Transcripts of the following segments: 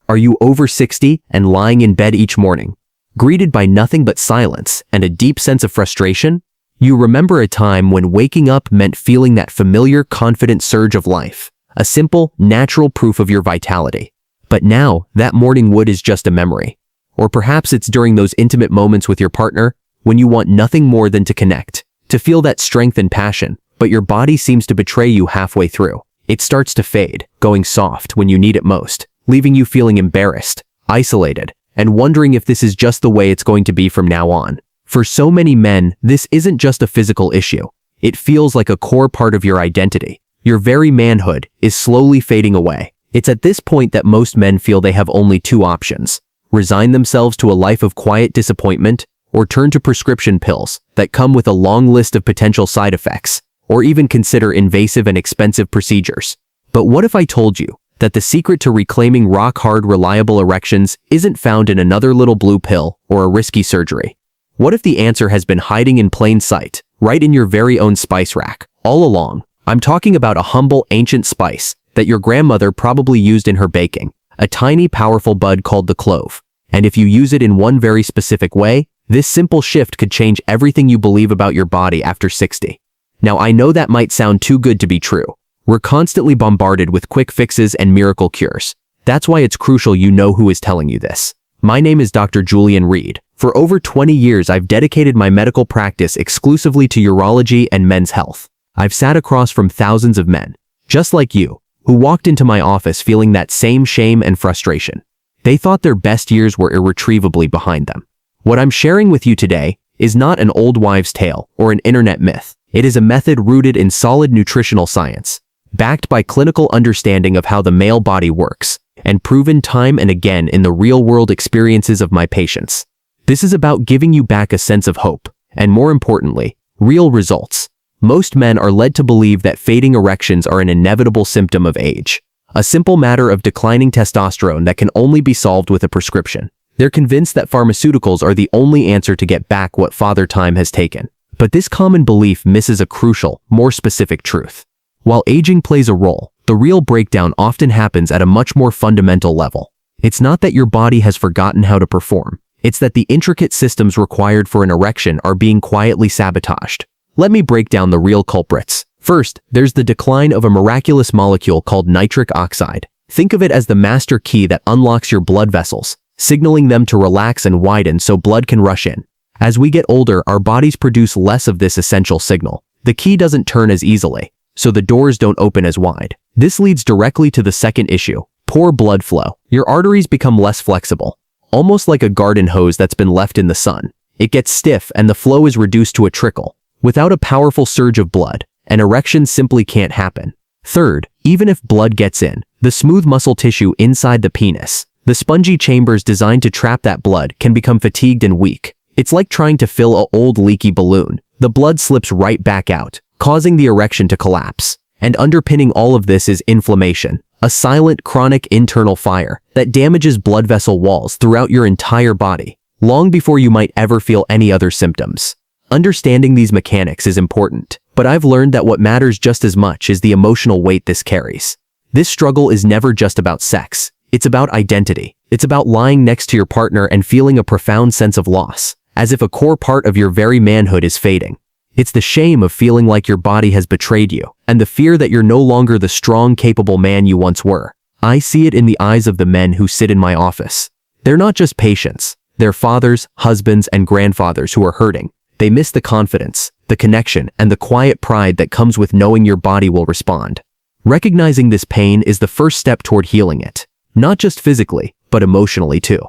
Are you over 60 and lying in bed each morning, greeted by nothing but silence and a deep sense of frustration? You remember a time when waking up meant feeling that familiar, confident surge of life, a simple, natural proof of your vitality. But now, that morning wood is just a memory. Or perhaps it's during those intimate moments with your partner when you want nothing more than to connect, to feel that strength and passion, but your body seems to betray you halfway through. It starts to fade, going soft when you need it most, leaving you feeling embarrassed, isolated, and wondering if this is just the way it's going to be from now on. For so many men, this isn't just a physical issue. It feels like a core part of your identity. Your very manhood is slowly fading away. It's at this point that most men feel they have only two options: resign themselves to a life of quiet disappointment, or turn to prescription pills that come with a long list of potential side effects, or even consider invasive and expensive procedures. But what if I told you that the secret to reclaiming rock-hard, reliable erections isn't found in another little blue pill or a risky surgery? What if the answer has been hiding in plain sight, right in your very own spice rack, all along? I'm talking about a humble, ancient spice that your grandmother probably used in her baking, a tiny, powerful bud called the clove. And if you use it in one very specific way, this simple shift could change everything you believe about your body after 60. Now, I know that might sound too good to be true. We're constantly bombarded with quick fixes and miracle cures. That's why it's crucial you know who is telling you this. My name is Dr. Julian Reed. For over 20 years, I've dedicated my medical practice exclusively to urology and men's health. I've sat across from thousands of men, just like you, who walked into my office feeling that same shame and frustration. They thought their best years were irretrievably behind them. What I'm sharing with you today is not an old wives' tale or an internet myth. It is a method rooted in solid nutritional science, backed by clinical understanding of how the male body works, and proven time and again in the real-world experiences of my patients. This is about giving you back a sense of hope, and more importantly, real results. Most men are led to believe that fading erections are an inevitable symptom of age, a simple matter of declining testosterone that can only be solved with a prescription. They're convinced that pharmaceuticals are the only answer to get back what Father Time has taken. But this common belief misses a crucial, more specific truth. While aging plays a role, the real breakdown often happens at a much more fundamental level. It's not that your body has forgotten how to perform. It's that the intricate systems required for an erection are being quietly sabotaged. Let me break down the real culprits. First, there's the decline of a miraculous molecule called nitric oxide. Think of it as the master key that unlocks your blood vessels, signaling them to relax and widen so blood can rush in. As we get older, our bodies produce less of this essential signal. The key doesn't turn as easily, so the doors don't open as wide. This leads directly to the second issue: poor blood flow. Your arteries become less flexible, almost like a garden hose that's been left in the sun. It gets stiff and the flow is reduced to a trickle. Without a powerful surge of blood, an erection simply can't happen. Third, even if blood gets in, the smooth muscle tissue inside the penis, the spongy chambers designed to trap that blood, can become fatigued and weak. It's like trying to fill an old leaky balloon. The blood slips right back out, causing the erection to collapse. And underpinning all of this is inflammation, a silent, chronic internal fire that damages blood vessel walls throughout your entire body, long before you might ever feel any other symptoms. Understanding these mechanics is important, but I've learned that what matters just as much is the emotional weight this carries. This struggle is never just about sex. It's about identity. It's about lying next to your partner and feeling a profound sense of loss, as if a core part of your very manhood is fading. It's the shame of feeling like your body has betrayed you, and the fear that you're no longer the strong, capable man you once were. I see it in the eyes of the men who sit in my office. They're not just patients. They're fathers, husbands, and grandfathers who are hurting. They miss the confidence, the connection, and the quiet pride that comes with knowing your body will respond. Recognizing this pain is the first step toward healing it, not just physically, but emotionally too.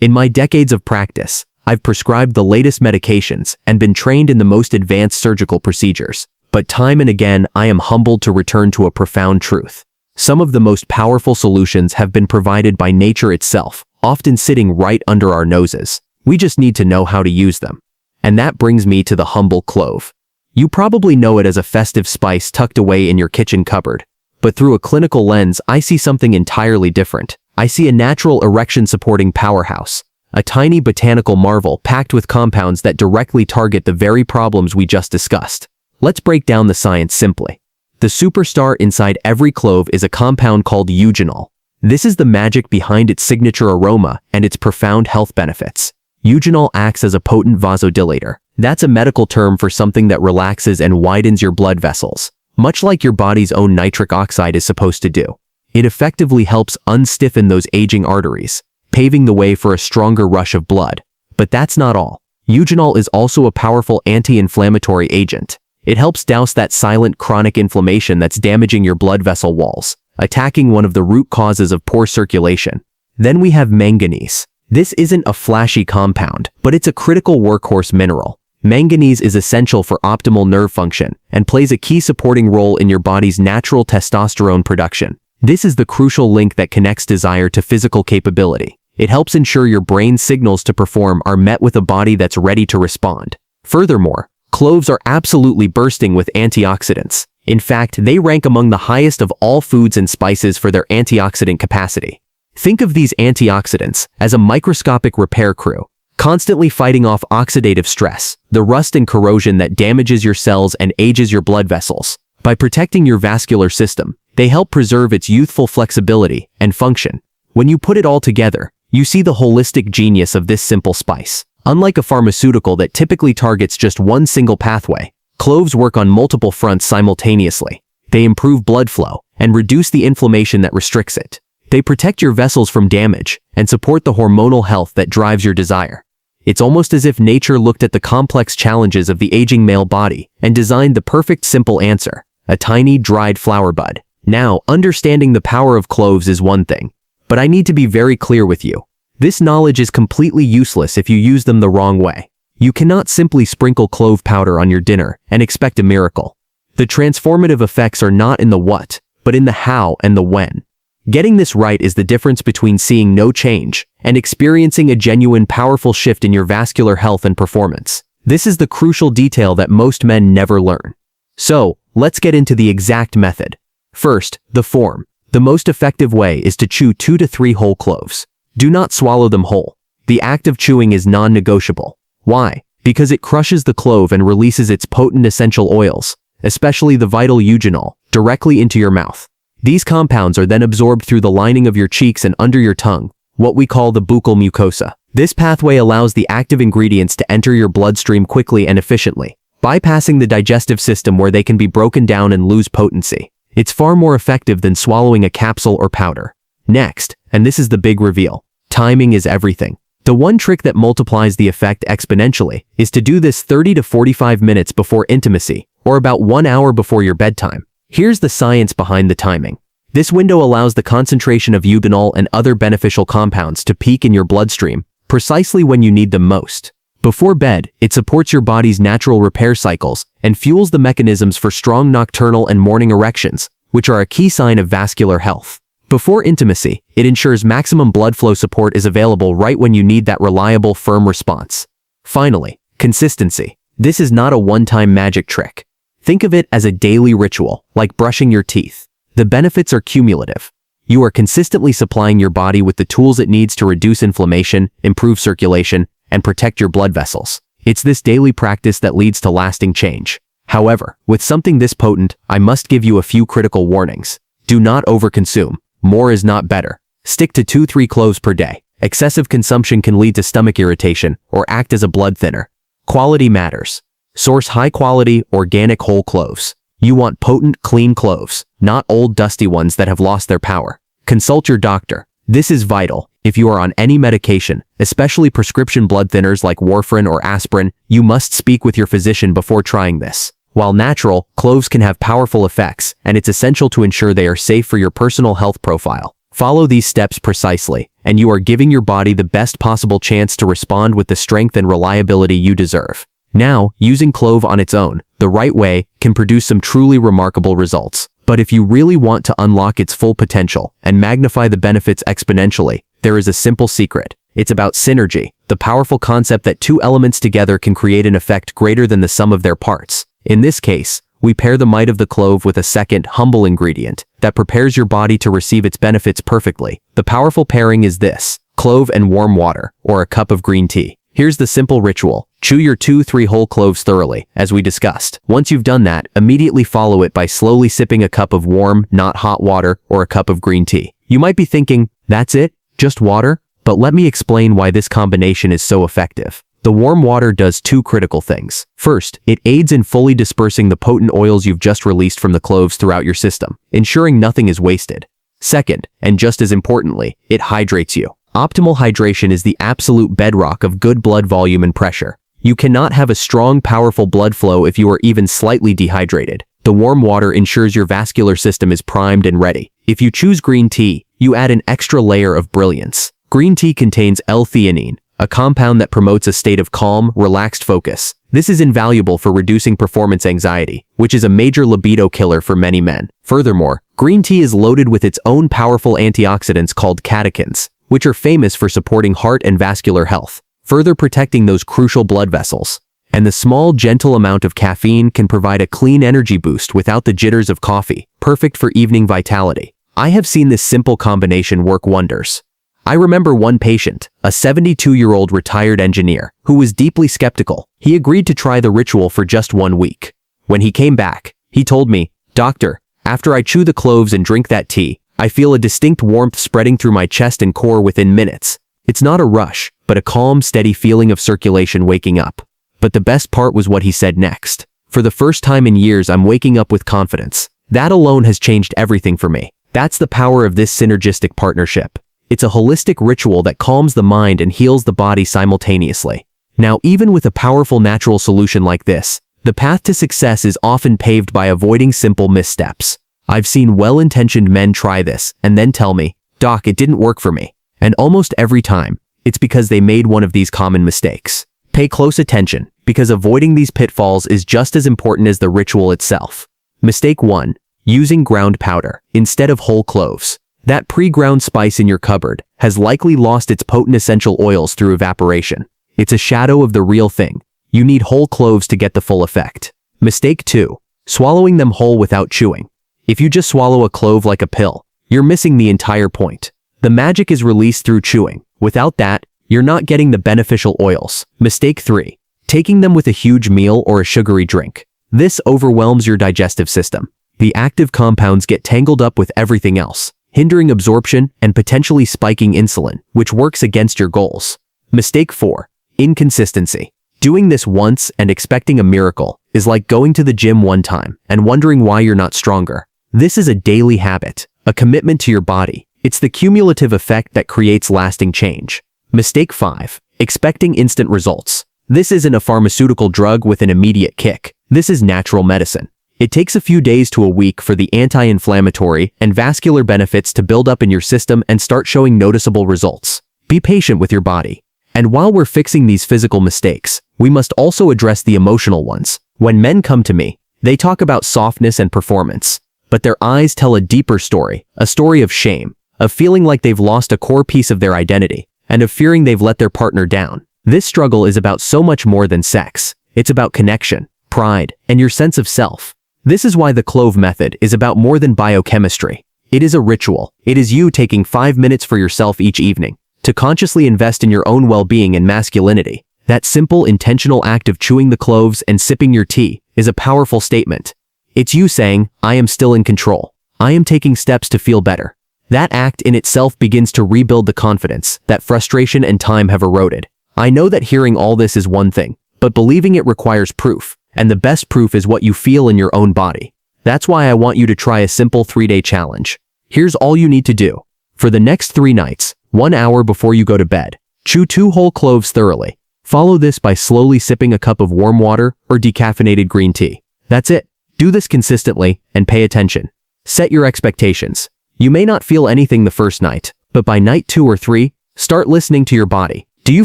In my decades of practice, I've prescribed the latest medications and been trained in the most advanced surgical procedures. But time and again, I am humbled to return to a profound truth. Some of the most powerful solutions have been provided by nature itself, often sitting right under our noses. We just need to know how to use them. And that brings me to the humble clove. You probably know it as a festive spice tucked away in your kitchen cupboard. But through a clinical lens, I see something entirely different. I see a natural erection-supporting powerhouse, a tiny botanical marvel packed with compounds that directly target the very problems we just discussed. Let's break down the science simply. The superstar inside every clove is a compound called eugenol. This is the magic behind its signature aroma and its profound health benefits. Eugenol acts as a potent vasodilator. That's a medical term for something that relaxes and widens your blood vessels, much like your body's own nitric oxide is supposed to do. It effectively helps unstiffen those aging arteries, paving the way for a stronger rush of blood. But that's not all. Eugenol is also a powerful anti-inflammatory agent. It helps douse that silent chronic inflammation that's damaging your blood vessel walls, attacking one of the root causes of poor circulation. Then we have manganese. This isn't a flashy compound, but it's a critical workhorse mineral. Manganese is essential for optimal nerve function and plays a key supporting role in your body's natural testosterone production. This is the crucial link that connects desire to physical capability. It helps ensure your brain's signals to perform are met with a body that's ready to respond. Furthermore, cloves are absolutely bursting with antioxidants. In fact, they rank among the highest of all foods and spices for their antioxidant capacity. Think of these antioxidants as a microscopic repair crew, constantly fighting off oxidative stress, the rust and corrosion that damages your cells and ages your blood vessels. By protecting your vascular system, they help preserve its youthful flexibility and function. When you put it all together, you see the holistic genius of this simple spice. Unlike a pharmaceutical that typically targets just one single pathway, cloves work on multiple fronts simultaneously. They improve blood flow and reduce the inflammation that restricts it. They protect your vessels from damage and support the hormonal health that drives your desire. It's almost as if nature looked at the complex challenges of the aging male body and designed the perfect simple answer, a tiny dried flower bud. Now, understanding the power of cloves is one thing, but I need to be very clear with you. This knowledge is completely useless if you use them the wrong way. You cannot simply sprinkle clove powder on your dinner and expect a miracle. The transformative effects are not in the what, but in the how and the when. Getting this right is the difference between seeing no change and experiencing a genuine powerful shift in your vascular health and performance. This is the crucial detail that most men never learn. So, let's get into the exact method. First, the form. The most effective way is to chew 2 to 3 whole cloves. Do not swallow them whole. The act of chewing is non-negotiable. Why? Because it crushes the clove and releases its potent essential oils, especially the vital eugenol, directly into your mouth. These compounds are then absorbed through the lining of your cheeks and under your tongue, what we call the buccal mucosa. This pathway allows the active ingredients to enter your bloodstream quickly and efficiently, bypassing the digestive system where they can be broken down and lose potency. It's far more effective than swallowing a capsule or powder. Next, and this is the big reveal, timing is everything. The one trick that multiplies the effect exponentially is to do this 30 to 45 minutes before intimacy, or about 1 hour before your bedtime. Here's the science behind the timing. This window allows the concentration of eugenol and other beneficial compounds to peak in your bloodstream, precisely when you need them most. Before bed, it supports your body's natural repair cycles and fuels the mechanisms for strong nocturnal and morning erections, which are a key sign of vascular health. Before intimacy, it ensures maximum blood flow support is available right when you need that reliable, firm response. Finally, consistency. This is not a one-time magic trick. Think of it as a daily ritual, like brushing your teeth. The benefits are cumulative. You are consistently supplying your body with the tools it needs to reduce inflammation, improve circulation, and protect your blood vessels. It's this daily practice that leads to lasting change. However, with something this potent, I must give you a few critical warnings. Do not overconsume. More is not better. Stick to 2-3 cloves per day. Excessive consumption can lead to stomach irritation or act as a blood thinner. Quality matters. Source high-quality, organic whole cloves. You want potent, clean cloves, not old, dusty ones that have lost their power. Consult your doctor. This is vital. If you are on any medication, especially prescription blood thinners like warfarin or aspirin, you must speak with your physician before trying this. While natural, cloves can have powerful effects, and it's essential to ensure they are safe for your personal health profile. Follow these steps precisely, and you are giving your body the best possible chance to respond with the strength and reliability you deserve. Now, using clove on its own, the right way, can produce some truly remarkable results. But if you really want to unlock its full potential and magnify the benefits exponentially, there is a simple secret. It's about synergy, the powerful concept that 2 elements together can create an effect greater than the sum of their parts. In this case, we pair the might of the clove with a second, humble ingredient that prepares your body to receive its benefits perfectly. The powerful pairing is this: clove and warm water, or a cup of green tea. Here's the simple ritual. Chew your 2-3 whole cloves thoroughly, as we discussed. Once you've done that, immediately follow it by slowly sipping a cup of warm, not hot water or a cup of green tea. You might be thinking, that's it? Just water? But let me explain why this combination is so effective. The warm water does two critical things. First, it aids in fully dispersing the potent oils you've just released from the cloves throughout your system, ensuring nothing is wasted. Second, and just as importantly, it hydrates you. Optimal hydration is the absolute bedrock of good blood volume and pressure. You cannot have a strong, powerful blood flow if you are even slightly dehydrated. The warm water ensures your vascular system is primed and ready. If you choose green tea, you add an extra layer of brilliance. Green tea contains L-theanine, a compound that promotes a state of calm, relaxed focus. This is invaluable for reducing performance anxiety, which is a major libido killer for many men. Furthermore, green tea is loaded with its own powerful antioxidants called catechins, which are famous for supporting heart and vascular health, further protecting those crucial blood vessels. And the small, gentle amount of caffeine can provide a clean energy boost without the jitters of coffee, perfect for evening vitality. I have seen this simple combination work wonders. I remember one patient, a 72-year-old retired engineer, who was deeply skeptical. He agreed to try the ritual for just 1 week. When he came back, he told me, "Doctor, after I chew the cloves and drink that tea, I feel a distinct warmth spreading through my chest and core within minutes. It's not a rush, but a calm, steady feeling of circulation waking up." But the best part was what he said next. "For the first time in years, I'm waking up with confidence. That alone has changed everything for me." That's the power of this synergistic partnership. It's a holistic ritual that calms the mind and heals the body simultaneously. Now, even with a powerful natural solution like this, the path to success is often paved by avoiding simple missteps. I've seen well-intentioned men try this and then tell me, "Doc, it didn't work for me." And almost every time, it's because they made one of these common mistakes. Pay close attention, because avoiding these pitfalls is just as important as the ritual itself. Mistake 1. Using ground powder instead of whole cloves. That pre-ground spice in your cupboard has likely lost its potent essential oils through evaporation. It's a shadow of the real thing. You need whole cloves to get the full effect. Mistake 2. Swallowing them whole without chewing. If you just swallow a clove like a pill, you're missing the entire point. The magic is released through chewing. Without that, you're not getting the beneficial oils. Mistake 3. Taking them with a huge meal or a sugary drink. This overwhelms your digestive system. The active compounds get tangled up with everything else, hindering absorption and potentially spiking insulin, which works against your goals. Mistake 4. Inconsistency. Doing this once and expecting a miracle is like going to the gym one time and wondering why you're not stronger. This is a daily habit, a commitment to your body. It's the cumulative effect that creates lasting change. Mistake 5. Expecting instant results. This isn't a pharmaceutical drug with an immediate kick. This is natural medicine. It takes a few days to a week for the anti-inflammatory and vascular benefits to build up in your system and start showing noticeable results. Be patient with your body. And while we're fixing these physical mistakes, we must also address the emotional ones. When men come to me, they talk about softness and performance, but their eyes tell a deeper story, a story of shame, of feeling like they've lost a core piece of their identity, and of fearing they've let their partner down. This struggle is about so much more than sex. It's about connection, pride, and your sense of self. This is why the Clove method is about more than biochemistry. It is a ritual. It is you taking 5 minutes for yourself each evening to consciously invest in your own well-being and masculinity. That simple, intentional act of chewing the cloves and sipping your tea is a powerful statement. It's you saying, "I am still in control. I am taking steps to feel better." That act in itself begins to rebuild the confidence that frustration and time have eroded. I know that hearing all this is one thing, but believing it requires proof. And the best proof is what you feel in your own body. That's why I want you to try a simple 3-day challenge. Here's all you need to do. For the next 3 nights, 1 hour before you go to bed, chew 2 whole cloves thoroughly. Follow this by slowly sipping a cup of warm water or decaffeinated green tea. That's it. Do this consistently and pay attention. Set your expectations. You may not feel anything the first night, but by night 2 or 3, start listening to your body. Do you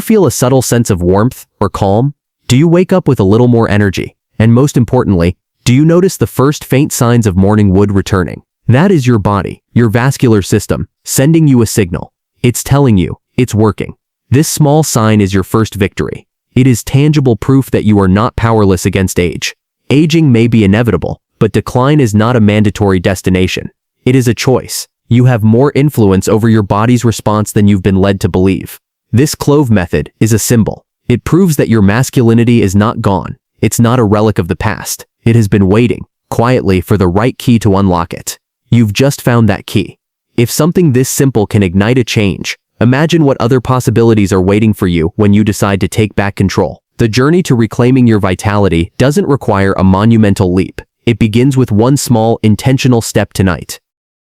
feel a subtle sense of warmth or calm? Do you wake up with a little more energy? And most importantly, do you notice the first faint signs of morning wood returning? That is your body, your vascular system, sending you a signal. It's telling you, it's working. This small sign is your first victory. It is tangible proof that you are not powerless against age. Aging may be inevitable, but decline is not a mandatory destination. It is a choice. You have more influence over your body's response than you've been led to believe. This Clove method is a symbol. It proves that your masculinity is not gone. It's not a relic of the past. It has been waiting, quietly, for the right key to unlock it. You've just found that key. If something this simple can ignite a change, imagine what other possibilities are waiting for you when you decide to take back control. The journey to reclaiming your vitality doesn't require a monumental leap. It begins with one small, intentional step tonight.